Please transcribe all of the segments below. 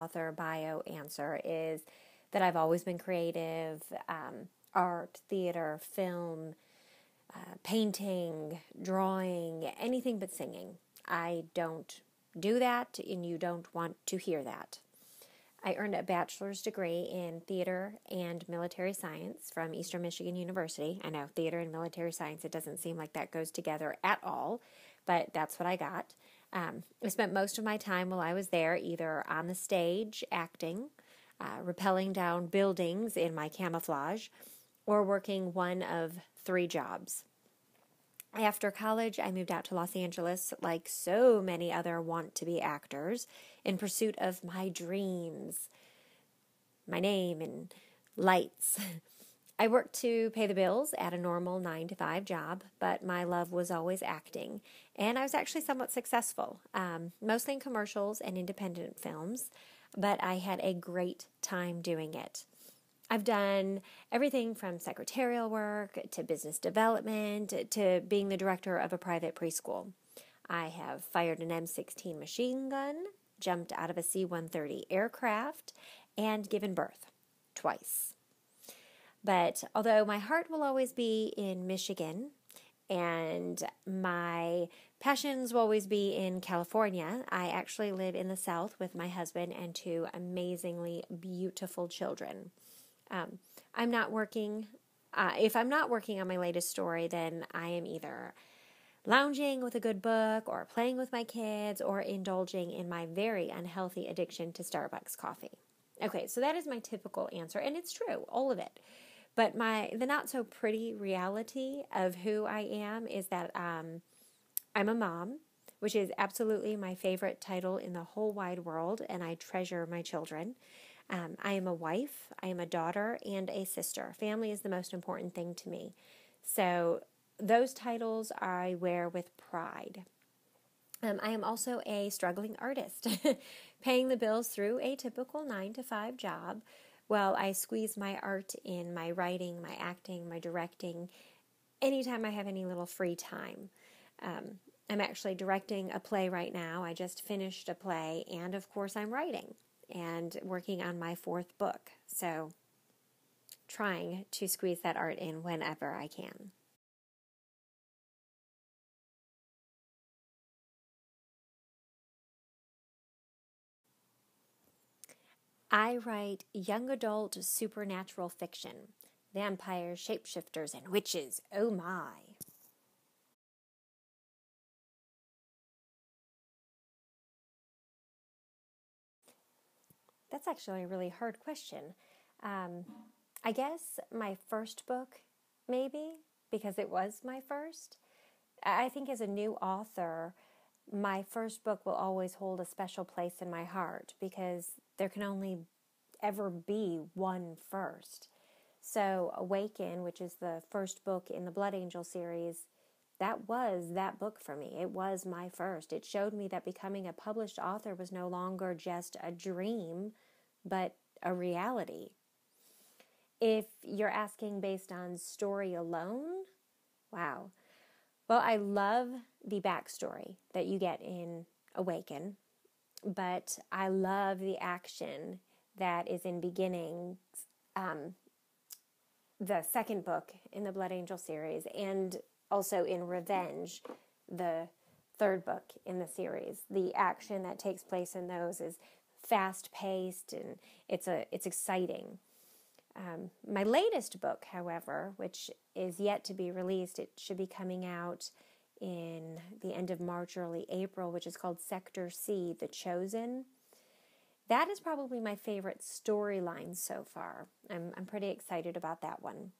author bio answer is that I've always been creative, art, theater, film, painting, drawing, anything but singing. I don't do that, and you don't want to hear that. I earned a bachelor's degree in theater and military science from Eastern Michigan University. I know, theater and military science, it doesn't seem like that goes together at all, but that's what I got. I spent most of my time while I was there either on the stage, acting, rappelling down buildings in my camouflage, or working one of 3 jobs. After college, I moved out to Los Angeles, like so many other want-to-be actors, in pursuit of my dreams, my name, and lights. I worked to pay the bills at a normal 9-to-5 job, but my love was always acting, and I was actually somewhat successful, mostly in commercials and independent films, but I had a great time doing it. I've done everything from secretarial work to business development to being the director of a private preschool. I have fired an M16 machine gun, jumped out of a C-130 aircraft, and given birth twice. But although my heart will always be in Michigan and my passions will always be in California, I actually live in the South with my husband and 2 amazingly beautiful children. I'm not working. If I'm not working on my latest story, then I am either lounging with a good book or playing with my kids or indulging in my very unhealthy addiction to Starbucks coffee. Okay, so that is my typical answer, and it's true, all of it. But the not so pretty reality of who I am is that I'm a mom, which is absolutely my favorite title in the whole wide world, and I treasure my children. I am a wife, I am a daughter, and a sister. Family is the most important thing to me. So those titles I wear with pride. I am also a struggling artist, paying the bills through a typical 9-to-5 job while I squeeze my art in my writing, my acting, my directing, anytime I have any little free time. I'm actually directing a play right now. I just finished a play, and of course I'm writing and working on my 4th book. So trying to squeeze that art in whenever I can. I write young adult supernatural fiction. Vampires, shapeshifters, and witches. Oh my. That's actually a really hard question. Um, I guess my first book, maybe, because it was my first. I think as a new author, my first book will always hold a special place in my heart because there can only ever be one first. So Awaken, which is the first book in the Blood Angel series, that was that book for me. It was my first. It showed me that becoming a published author was no longer just a dream, but a reality. If you're asking based on story alone, wow. Well, I love the backstory that you get in Awaken, but I love the action that is in Beginnings, the second book in the Blood Angel series, and also in Revenge, the third book in the series. The action that takes place in those is fast-paced and it's exciting. My latest book, however, which is yet to be released, it should be coming out in the end of March, early April, which is called Sector C, The Chosen. That is probably my favorite storyline so far. I'm pretty excited about that one.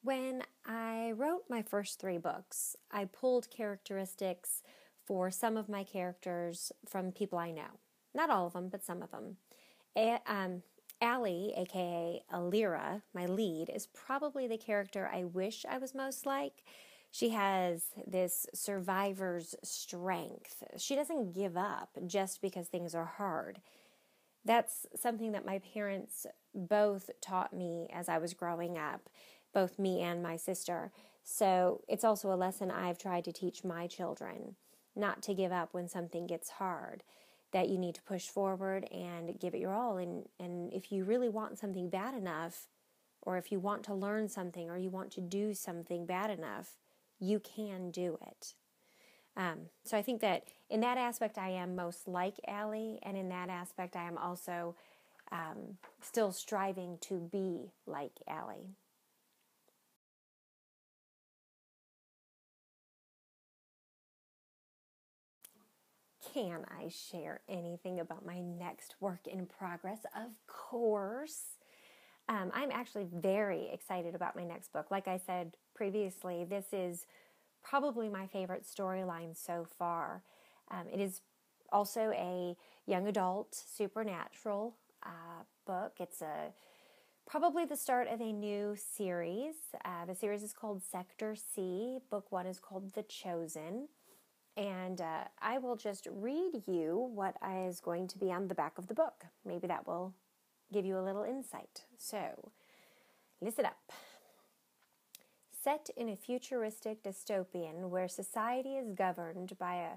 When I wrote my first 3 books, I pulled characteristics for some of my characters from people I know. Not all of them, but some of them. Allie, aka Alira, my lead, is probably the character I wish I was most like. She has this survivor's strength. She doesn't give up just because things are hard. That's something that my parents both taught me as I was growing up, both me and my sister. So it's also a lesson I've tried to teach my children, not to give up when something gets hard, that you need to push forward and give it your all. And if you really want something bad enough, or if you want to learn something, or you want to do something bad enough, you can do it. So I think that in that aspect I am most like Allie, and in that aspect I am also still striving to be like Allie. Can I share anything about my next work in progress? Of course. I'm actually very excited about my next book. Like I said previously, this is probably my favorite storyline so far. It is also a young adult supernatural book. It's probably the start of a new series. The series is called Sector C. Book 1 is called The Chosen. And I will just read you what is going to be on the back of the book. Maybe that will give you a little insight. So, listen up. Set in a futuristic dystopian where society is governed by a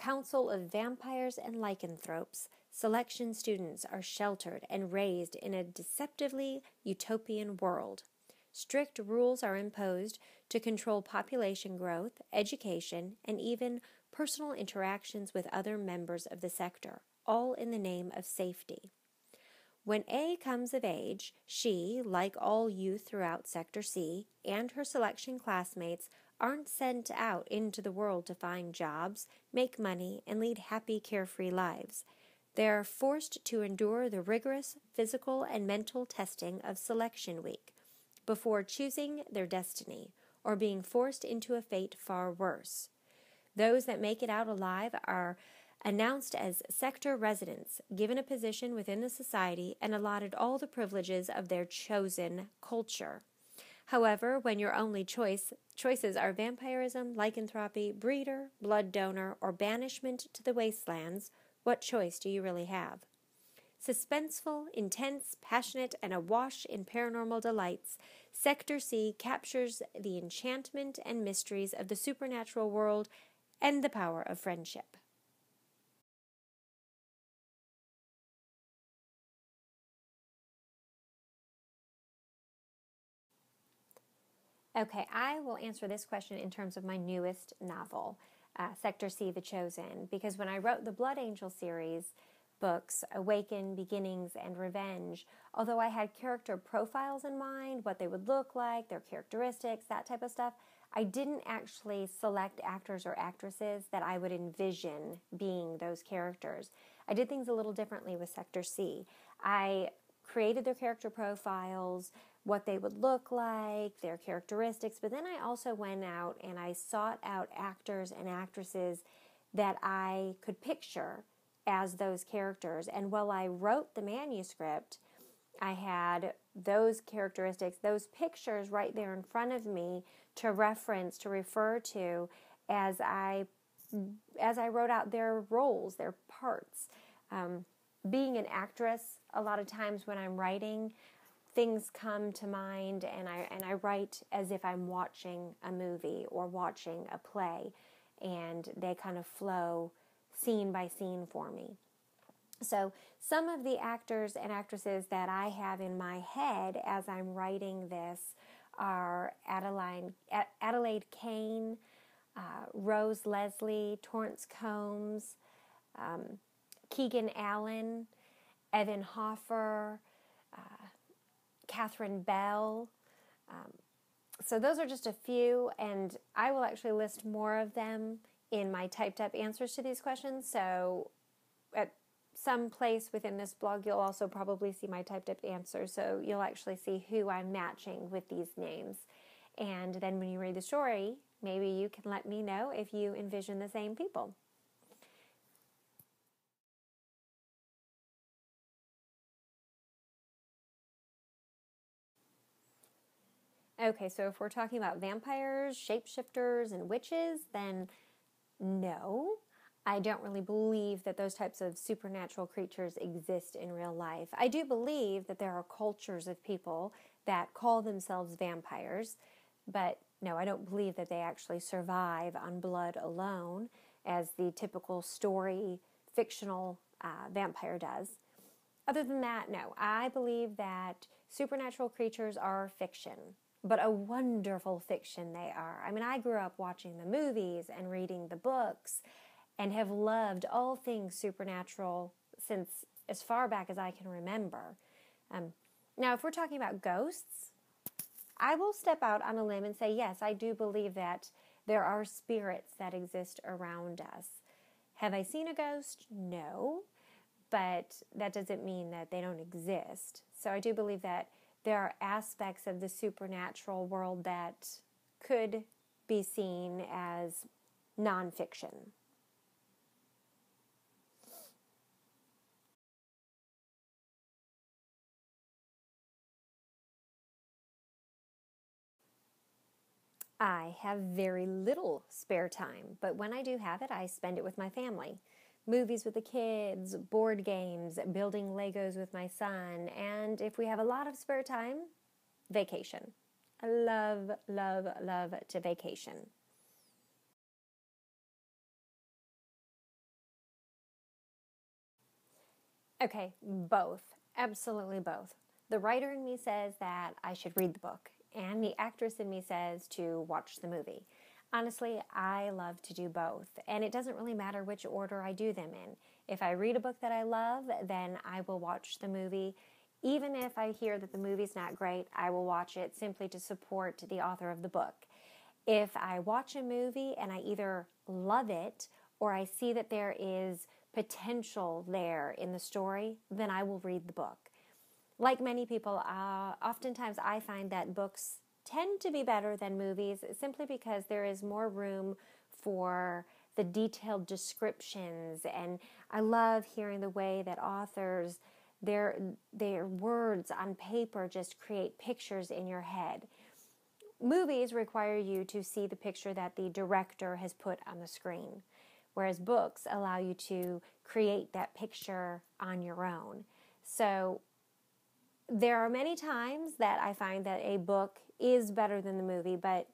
council of vampires and lycanthropes, selection students are sheltered and raised in a deceptively utopian world. Strict rules are imposed to control population growth, education, and even personal interactions with other members of the sector, all in the name of safety. When A comes of age, she, like all youth throughout Sector C, and her selection classmates aren't sent out into the world to find jobs, make money, and lead happy, carefree lives. They are forced to endure the rigorous physical and mental testing of Selection Week before choosing their destiny, or being forced into a fate far worse. Those that make it out alive are announced as sector residents, given a position within the society, and allotted all the privileges of their chosen culture. However, when your only choices are vampirism, lycanthropy, breeder, blood donor, or banishment to the wastelands, what choice do you really have? Suspenseful, intense, passionate, and awash in paranormal delights, Sector C captures the enchantment and mysteries of the supernatural world and the power of friendship. Okay, I will answer this question in terms of my newest novel, Sector C, The Chosen, because when I wrote the Blood Angel series books, Awaken, Beginnings, and Revenge, although I had character profiles in mind, what they would look like, their characteristics, that type of stuff, I didn't actually select actors or actresses that I would envision being those characters. I did things a little differently with Sector C. I created their character profiles, what they would look like, their characteristics, but then I also went out and I sought out actors and actresses that I could picture as those characters. And while I wrote the manuscript, I had those characteristics, those pictures right there in front of me to reference, to refer to as I wrote out their roles, their parts. Being an actress, a lot of times when I'm writing, things come to mind, and I write as if I'm watching a movie or watching a play, and they kind of flow scene by scene for me. So some of the actors and actresses that I have in my head as I'm writing this are Adelaide Kane, Rose Leslie, Torrance Combs, Keegan Allen, Evan Hoffer, Catherine Bell. So those are just a few, and I will actually list more of them in my typed up answers to these questions. So at some place within this blog, you'll also probably see my typed up answers. So you'll actually see who I'm matching with these names. And then when you read the story, maybe you can let me know if you envision the same people. Okay, so if we're talking about vampires, shapeshifters, and witches, then no. I don't really believe that those types of supernatural creatures exist in real life. I do believe that there are cultures of people that call themselves vampires. But no, I don't believe that they actually survive on blood alone, as the typical story fictional vampire does. Other than that, no, I believe that supernatural creatures are fiction, but a wonderful fiction they are. I mean, I grew up watching the movies and reading the books and have loved all things supernatural since as far back as I can remember. Now, if we're talking about ghosts, I will step out on a limb and say, yes, I do believe that there are spirits that exist around us. Have I seen a ghost? No, but that doesn't mean that they don't exist. So I do believe that there are aspects of the supernatural world that could be seen as nonfiction. I have very little spare time, but when I do have it, I spend it with my family. Movies with the kids, board games, building Legos with my son, and if we have a lot of spare time, vacation. I love, love, love to vacation. Okay, both. Absolutely both. The writer in me says that I should read the book, and the actress in me says to watch the movie. Honestly, I love to do both, and it doesn't really matter which order I do them in. If I read a book that I love, then I will watch the movie. Even if I hear that the movie's not great, I will watch it simply to support the author of the book. If I watch a movie and I either love it or I see that there is potential there in the story, then I will read the book. Like many people, oftentimes I find that books tend to be better than movies simply because there is more room for the detailed descriptions, and I love hearing the way that authors, their words on paper just create pictures in your head. Movies require you to see the picture that the director has put on the screen, whereas books allow you to create that picture on your own. So there are many times that I find that a book is better than the movie, but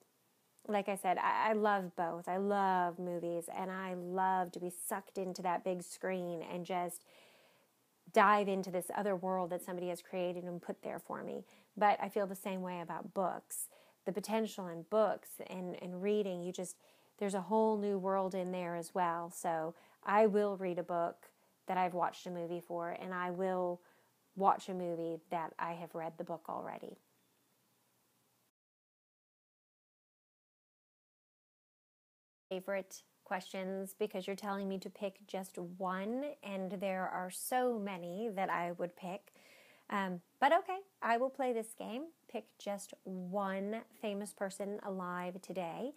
like I said, I love both. I love movies, and I love to be sucked into that big screen and just dive into this other world that somebody has created and put there for me. But I feel the same way about books. The potential in books and reading, there's a whole new world in there as well. So I will read a book that I've watched a movie for, and I will watch a movie that I have read the book already. Favorite questions, because you're telling me to pick just one, and there are so many that I would pick. But okay, I will play this game. Pick just one famous person alive today.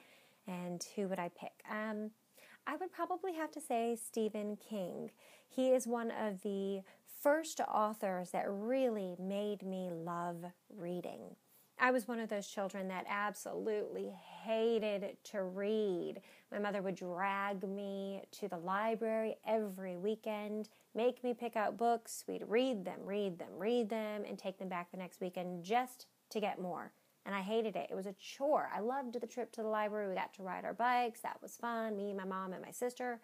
And who would I pick? I would probably have to say Stephen King. He is one of the first authors that really made me love reading. I was one of those children that absolutely hated to read. My mother would drag me to the library every weekend, make me pick out books. We'd read them, and take them back the next weekend just to get more. And I hated it. It was a chore. I loved the trip to the library. We got to ride our bikes. That was fun. Me, my mom, and my sister.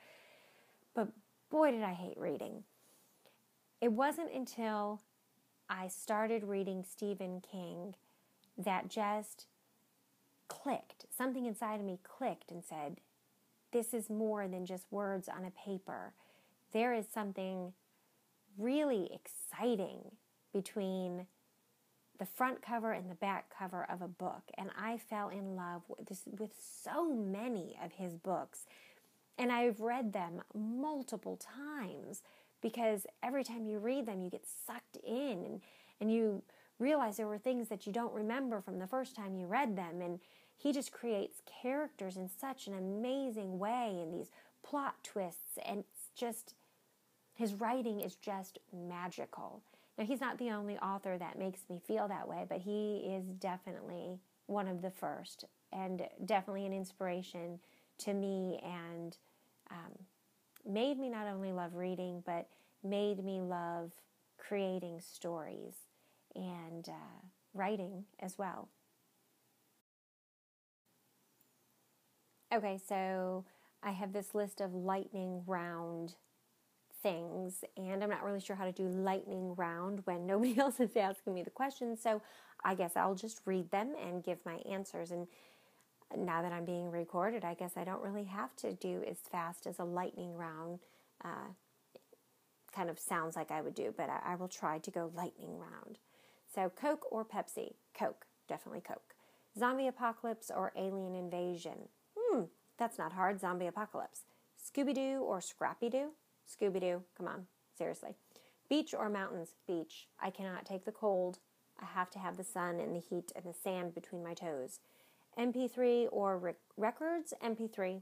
But boy, did I hate reading. It wasn't until I started reading Stephen King that just clicked. Something inside of me clicked and said, this is more than just words on a paper. There is something really exciting between the front cover and the back cover of a book. And I fell in love with so many of his books. And I've read them multiple times because every time you read them, you get sucked in and you realize there were things that you don't remember from the first time you read them. And he just creates characters in such an amazing way and these plot twists. And it's just, his writing is just magical. Now, he's not the only author that makes me feel that way, but he is definitely one of the first and definitely an inspiration to me, and made me not only love reading, but made me love creating stories and writing as well. Okay, so I have this list of lightning round things, and I'm not really sure how to do lightning round when nobody else is asking me the questions, so I guess I'll just read them and give my answers. And now that I'm being recorded, I guess I don't really have to do as fast as a lightning round kind of sounds like I would do, but I will try to go lightning round. So Coke or Pepsi? Coke, definitely Coke. Zombie apocalypse or alien invasion? That's not hard. Zombie apocalypse. Scooby-Doo or Scrappy-Doo? Scooby-Doo. Come on. Seriously. Beach or mountains? Beach. I cannot take the cold. I have to have the sun and the heat and the sand between my toes. MP3 or records? MP3.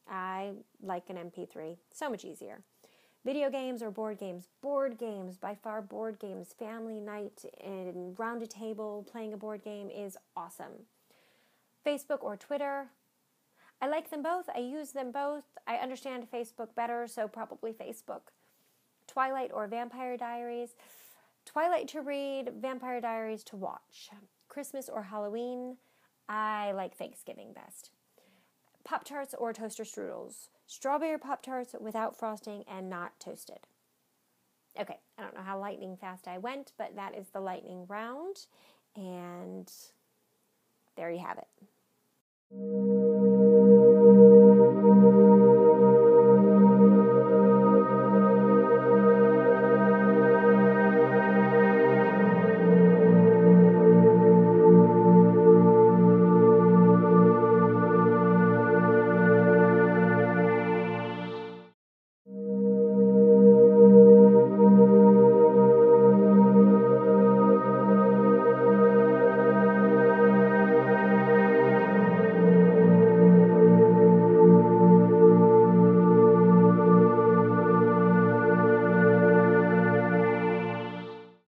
I like an MP3. So much easier. Video games or board games? Board games. By far, board games. Family night and round a table playing a board game is awesome. Facebook or Twitter? I like them both. I use them both. I understand Facebook better, so probably Facebook. Twilight or Vampire Diaries? Twilight to read, Vampire Diaries to watch. Christmas or Halloween? I like Thanksgiving best. Pop-Tarts or toaster strudels? Strawberry Pop-Tarts without frosting and not toasted. Okay, I don't know how lightning fast I went, but that is the lightning round, and there you have it.